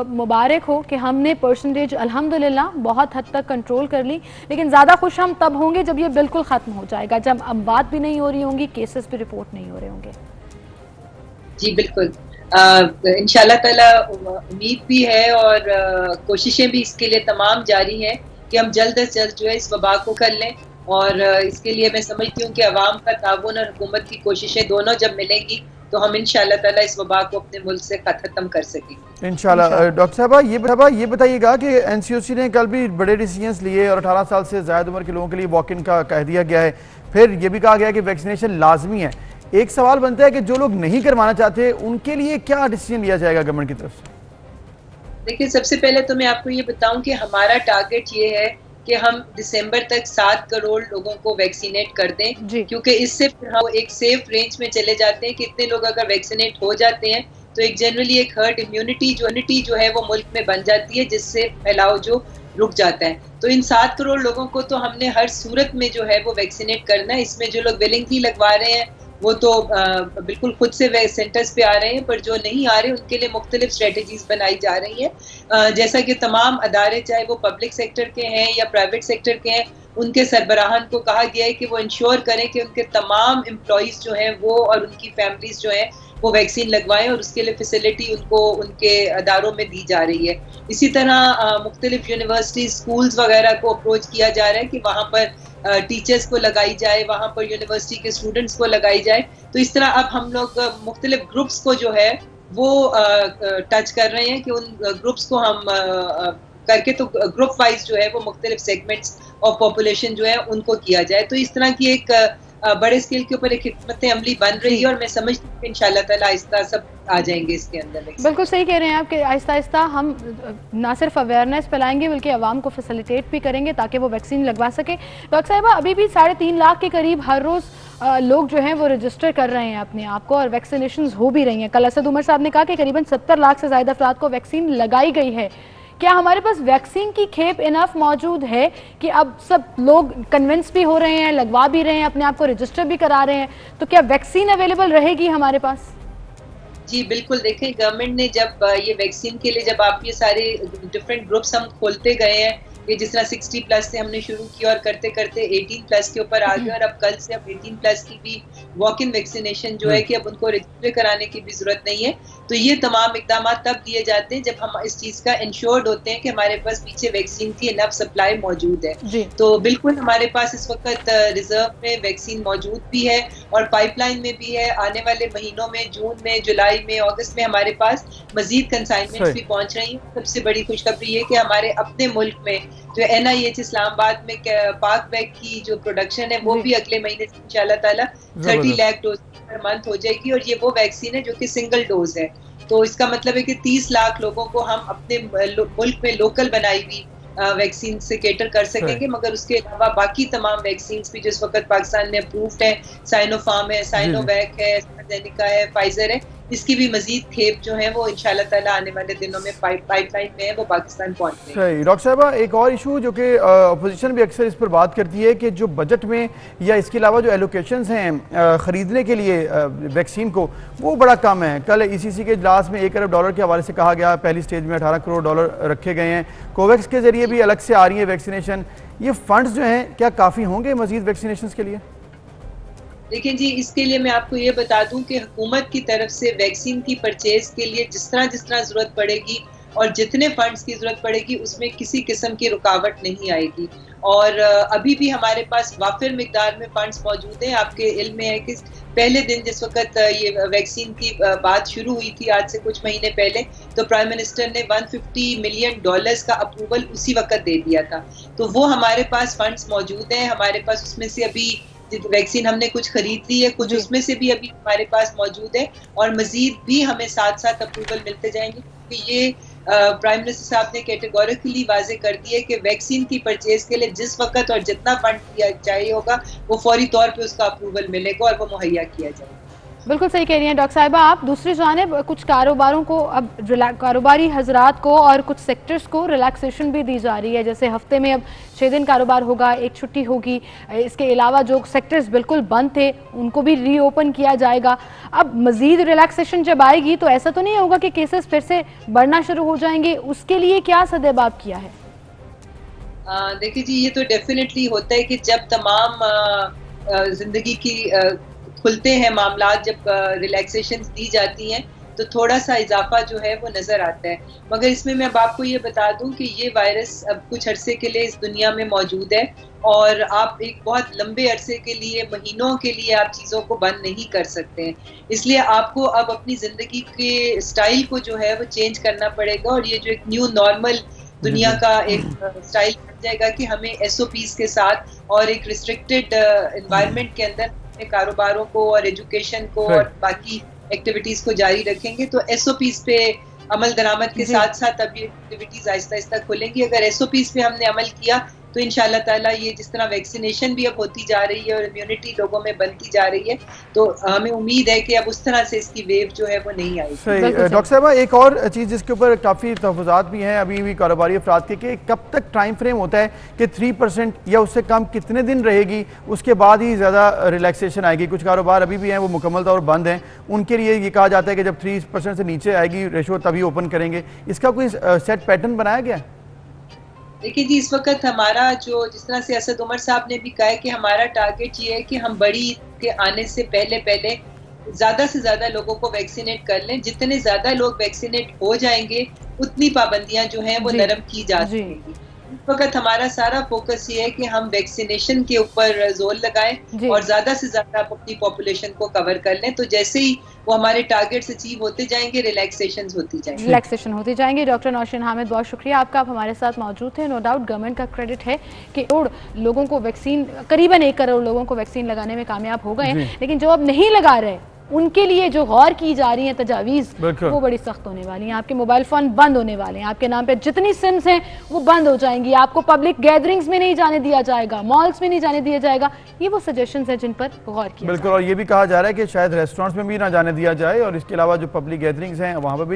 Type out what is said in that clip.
मुबारक हो कि हमने परसेंटेज अल्हम्दुलिल्लाह बहुत हद तक कंट्रोल कर ली, लेकिन ज़्यादा खुश हम तब होंगे जब ये बिल्कुल ख़त्म हो जाएगा, जब अमवात भी नहीं हो रही होंगी, केसेस भी रिपोर्ट नहीं हो रहे होंगे। जी बिल्कुल, इंशाल्लाह ताला उम्मीद भी है और कोशिशें भी इसके लिए तमाम जारी हैं कि हम जल्द से जल्द जो है इस वबा को कर लें। और इसके लिए मैं समझती हूँ कि अवाम का ताउन और हुकूमत की कोशिशें दोनों जब मिलेंगी तो हम इंशाल्लाह ताला इस वबा को अपने मुल्क से खत्म कर सकेंगे इंशाल्लाह। डॉक्टर साहबा ये बताइएगा कि एनसीओसी ने कल भी बड़े डिसीजंस लिए और 18 साल से ज़्यादा उम्र के लोगों के लिए वॉक इन का कह दिया गया है, फिर ये भी कहा गया है कि वैक्सीनेशन लाजमी है। एक सवाल बनता है कि जो लोग नहीं करवाना चाहते उनके लिए क्या डिसीजन लिया जाएगा गवर्नमेंट की तरफ से? देखिए, सबसे पहले तो मैं आपको ये बताऊं कि हमारा टारगेट ये है कि हम दिसंबर तक 7 करोड़ लोगों को वैक्सीनेट कर दें, क्योंकि इससे हम एक सेफ रेंज में चले जाते हैं कि इतने लोग अगर वैक्सीनेट हो जाते हैं तो एक जनरली एक हर्ड इम्यूनिटी जो है वो मुल्क में बन जाती है, जिससे फैलाव जो रुक जाता है। तो इन 7 करोड़ लोगों को तो हमने हर सूरत में जो है वो वैक्सीनेट करना है। इसमें जो लोग विलिंगली लगवा रहे हैं वो तो बिल्कुल खुद से सेंटर्स पे आ रहे हैं, पर जो नहीं आ रहे उनके लिए मुख्तलिफ स्ट्रेटजीज बनाई जा रही हैं। जैसा कि तमाम अदारे, चाहे वो पब्लिक सेक्टर के हैं या प्राइवेट सेक्टर के हैं, उनके सरबराहान को कहा गया है कि वो इंश्योर करें कि उनके तमाम एम्प्लॉइज जो हैं वो और उनकी फैमिलीज जो हैं वो वैक्सीन लगवाएं, और उसके लिए फैसिलिटी उनको उनके अदारों में दी जा रही है। इसी तरह मुख्तलिफ यूनिवर्सिटी, स्कूल्स वगैरह को अप्रोच किया जा रहा है कि वहाँ पर टीचर्स को लगाई जाए, वहाँ पर यूनिवर्सिटी के स्टूडेंट्स को लगाई जाए। तो इस तरह अब हम लोग मुख्तलिफ ग्रुप्स को जो है वो टच कर रहे हैं कि उन ग्रुप्स को हम करके तो ग्रुप वाइज जो है वो मुख्तलिफ सेगमेंट्स ऑफ पॉपुलेशन जो है उनको किया जाए। तो इस तरह की एक बड़े स्केल के ऊपर एक हिकमत अमली बन रही है, और मैं समझती हूँ कि इंशाल्लाह ताला आहिस्ता सब आ जाएंगे इसके अंदर। बिल्कुल सही कह रहे हैं आप कि आहिस्ता आहिस्ता हम ना सिर्फ अवेयरनेस फैलाएंगे बल्कि आवाम को फैसिलिटेट भी करेंगे ताकि वो वैक्सीन लगवा सके। डॉक्टर साहिबा, अभी भी 3.5 लाख के करीब हर रोज़ लोग जो हैं वो रजिस्टर कर रहे हैं अपने आप को और वैक्सीनेशन हो भी रही हैं। कल असद उमर साहब ने कहा कि करीबन 70 लाख से ज़्यादा अफराद को वैक्सीन लगाई गई है। क्या हमारे पास वैक्सीन की खेप इनफ मौजूद है कि अब सब लोग कन्विंस भी हो रहे हैं, लगवा भी रहे हैं, अपने आप को रजिस्टर भी करा रहे हैं, तो क्या वैक्सीन अवेलेबल रहेगी हमारे पास? जी बिल्कुल, देखें, गवर्नमेंट ने जब ये वैक्सीन के लिए जब आप ये सारे डिफरेंट ग्रुप्स हम खोलते गए हैं, ये जिस तरह 60+ से हमने शुरू किया और करते करते 18+ के ऊपर आ गए, और अब कल से अब 18+ की भी वॉक इन वैक्सीनेशन जो है कि अब उनको रजिस्टर कराने की भी जरूरत नहीं है। तो ये तमाम इकदाम तब दिए जाते हैं जब हम इस चीज का इंश्योर्ड होते हैं कि हमारे पास पीछे वैक्सीन की इनफ सप्लाई मौजूद है। तो बिल्कुल हमारे पास इस वक्त रिजर्व में वैक्सीन मौजूद भी है और पाइपलाइन में भी है। आने वाले महीनों में, जून में, जुलाई में, अगस्त में हमारे पास मजीद कंसाइनमेंट्स भी पहुंच रही हैं। सबसे बड़ी खुशखबरी है कि हमारे अपने मुल्क में जो NIH इस्लामाबाद में पाकवैक की जो प्रोडक्शन है वो भी अगले महीने से इंशाल्लाह ताला 30 लाख डोज पर मंथ हो जाएगी, और ये वो वैक्सीन है जो कि सिंगल डोज है। तो इसका मतलब है कि 30 लाख लोगों को हम अपने मुल्क में लोकल बनाई हुई वैक्सीन से केटर कर सकेंगे। मगर उसके अलावा बाकी तमाम वैक्सीन भी जो इस वक्त पाकिस्तान में अप्रूव्ड है, साइनोफार्म है, साइनोवैक है, एस्ट्राजेनेका है, फाइजर है, इसकी भी मजीद खेप जो है वो इंशाल्लाह ताला आने वाले दिनों में पाइपलाइन में है, वो पाकिस्तान पहुंच रही है। सही। डॉक्टर साहबा, एक और इशू जो कि अपोजिशन भी अक्सर इस पर बात करती है कि जो बजट में या इसके अलावा जो एलोकेशंस हैं ख़रीदने के लिए वैक्सीन को, वो बड़ा कम है। कल ECC के इजलास में $1 अरब के हवाले से कहा गया, पहली स्टेज में $18 करोड़ रखे गए हैं। कोवैक्स के जरिए भी अलग से आ रही है वैक्सीनेशन। ये फंड्स जो हैं क्या काफ़ी होंगे मजीद वैक्सीनेशन के लिए? देखिए जी, इसके लिए मैं आपको ये बता दूं कि हुकूमत की तरफ से वैक्सीन की परचेज के लिए जिस तरह जरूरत पड़ेगी और जितने फंड्स की जरूरत पड़ेगी उसमें किसी किस्म की रुकावट नहीं आएगी। और अभी भी हमारे पास वाफिर मिकदार में फंड्स मौजूद हैं। आपके इल्म में है कि पहले दिन जिस वक्त ये वैक्सीन की बात शुरू हुई थी, आज से कुछ महीने पहले, तो प्राइम मिनिस्टर ने $150 मिलियन का अप्रूवल उसी वक्त दे दिया था। तो वो हमारे पास फंड्स मौजूद हैं। हमारे पास उसमें से अभी वैक्सीन हमने कुछ खरीद ली है, कुछ उसमें से भी अभी हमारे पास मौजूद है, और मजीद भी हमें साथ साथ अप्रूवल मिलते जाएंगे, क्योंकि ये प्राइम मिनिस्टर साहब ने कैटेगोरिकली वाजे कर दिए कि वैक्सीन की परचेज के लिए जिस वक्त और जितना फंड चाहिए होगा वो फौरी तौर पे उसका अप्रूवल मिलेगा और वो मुहैया किया जाएगा। बिल्कुल सही कह रही हैं डॉक्टर साहिबा आप। दूसरी जानिब कुछ कारोबारों को अब कारोबारी हजरात को और कुछ सेक्टर्स को रिलैक्सेशन भी दी जा रही है, जैसे हफ्ते में अब 6 दिन कारोबार होगा, एक छुट्टी होगी। इसके अलावा जो सेक्टर्स बिल्कुल बंद थे उनको भी रीओपन किया जाएगा। अब मजीद रिलैक्सेशन जब आएगी तो ऐसा तो नहीं होगा कि केसेस फिर से बढ़ना शुरू हो जाएंगे, उसके लिए क्या सदेबाब किया है? देखिए जी, ये तो डेफिनेटली होता है कि जब तमाम जिंदगी की खुलते हैं मामलात, जब रिलैक्सेशन दी जाती हैं तो थोड़ा सा इजाफा जो है वो नज़र आता है। मगर इसमें मैं अब आपको ये बता दूं कि ये वायरस अब कुछ अरसे के लिए इस दुनिया में मौजूद है और आप एक बहुत लंबे अरसे के लिए, महीनों के लिए आप चीज़ों को बंद नहीं कर सकते हैं। इसलिए आपको अब अपनी ज़िंदगी के स्टाइल को जो है वो चेंज करना पड़ेगा और ये जो एक न्यू नॉर्मल दुनिया का एक स्टाइल बन जाएगा कि हमें SOPs के साथ और एक रिस्ट्रिक्टेड एनवायरनमेंट के अंदर कारोबारों को और एजुकेशन को और बाकी एक्टिविटीज को जारी रखेंगे। तो SOPs पे अमल दरामद के साथ साथ अब ये एक्टिविटीज आहिस्ता आहिस्ता खुलेंगी। अगर SOPs पे हमने अमल किया तो इंशाल्लाह ताला ये जिस तरह वैक्सीनेशन भी अब होती जा रही है और इम्यूनिटी लोगों में बनती जा रही है, तो हमें उम्मीद है कि अब उस तरह से इसकी वेव जो है वो नहीं आएगी। सही। डॉक्टर साहब एक और चीज़ जिसके ऊपर काफ़ी तहफ़्फ़ुज़ात भी हैं अभी भी कारोबारी अफराद के, कि कब तक टाइम फ्रेम होता है कि 3% या उससे कम कितने दिन रहेगी, उसके बाद ही ज़्यादा रिलैक्सेशन आएगी? कुछ कारोबार अभी भी हैं वो मुकम्मल तौर बंद हैं, उनके लिए ये कहा जाता है कि जब 3% से नीचे आएगी रेशो तभी ओपन करेंगे। इसका कोई सेट पैटर्न बनाया गया है? देखिए जी, इस वक्त हमारा जो, जिस तरह से असद उमर साहब ने भी कहा है कि हमारा टारगेट ये है कि हम बड़ी ईद के आने से पहले ज़्यादा से ज़्यादा लोगों को वैक्सीनेट कर लें। जितने ज़्यादा लोग वैक्सीनेट हो जाएंगे उतनी पाबंदियां जो हैं वो नरम की जा सकेंगी। इस वक्त हमारा सारा फोकस ये है कि हम वैक्सीनेशन के ऊपर जोर लगाएं और ज़्यादा से ज़्यादा अपनी पॉपुलेशन को कवर कर लें। तो जैसे ही वो हमारे टारगेट्स अचीव होते जाएंगे, रिलैक्सेशन होती जाएंगे। डॉक्टर नौशीन हामिद, बहुत शुक्रिया आपका, आप हमारे साथ मौजूद थे। नो डाउट गवर्नमेंट का क्रेडिट है कि लोगों को वैक्सीन, करीबन 1 करोड़ लोगों को वैक्सीन लगाने में कामयाब हो गए हैं, लेकिन जो अब नहीं लगा रहे उनके लिए जो गौर की जा रही है तजावीज़, वो बड़ी सख्त होने वाली हैं। आपके मोबाइल फ़ोन बंद होने वाले हैं, आपके नाम पे जितनी सिम्स हैं वो बंद हो जाएंगी, आपको पब्लिक गैदरिंग्स में नहीं जाने दिया जाएगा, मॉल्स में नहीं जाने दिया जाएगा। ये वो सजेशंस हैं जिन पर गौर किया। बिल्कुल, और ये भी कहा जा रहा है कि शायद रेस्टोरेंट्स में भी ना जाने दिया जाए और इसके अलावा जो पब्लिक गैदरिंग्स हैं वहाँ पर भी